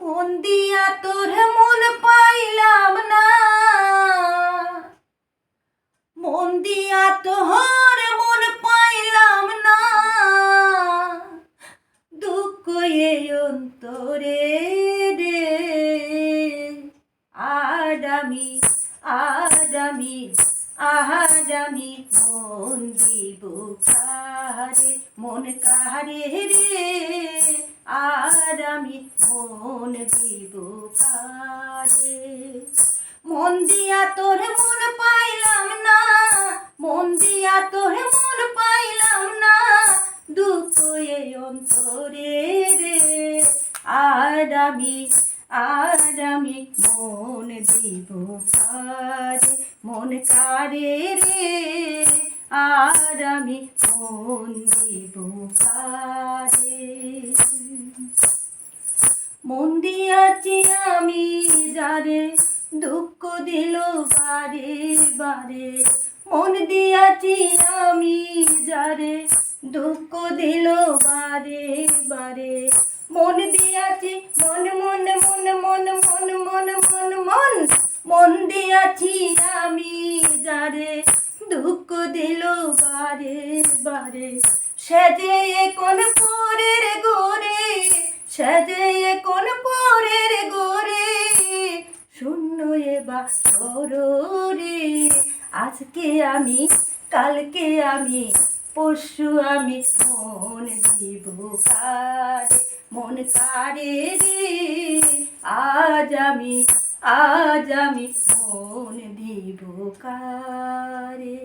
মন দিয়া তোর মন পাইলাম না, মন দিয়া তোর মন পাইলাম না, দুঃখ এ অন্তরে রে। আজ আমি মন দিব কারে, মন কারে রে। আর আমি মন দিব কারে। মন দিয়া তোর মন পাইলাম না, মন দিয়া তোর মন পাইলাম না, দুঃখ এই অন্তরে রে। আর আমি মন দিব কারে, মন কারে রে। আর আমি মন দিব কারে। মন দিয়াছি আমি যারে, দুঃখ দিল বারে বারে। মন দিয়াছি আমি যারে, দুঃখ দিল বারে বারে। মন দিয়াছি মন মন মন মন মন মন মন মন মন দিয়াছি আমি যারে, দুঃখ দিল বারে বারে। সেজে কোন পরের গোরে, সেজে কোন পরের গোরে, শূন্য এবার রে। আজকে আমি, কালকে আমি, পরশু আমি মন দিব কারে, মন কারে রে। আজ আমি মন দিব কারে।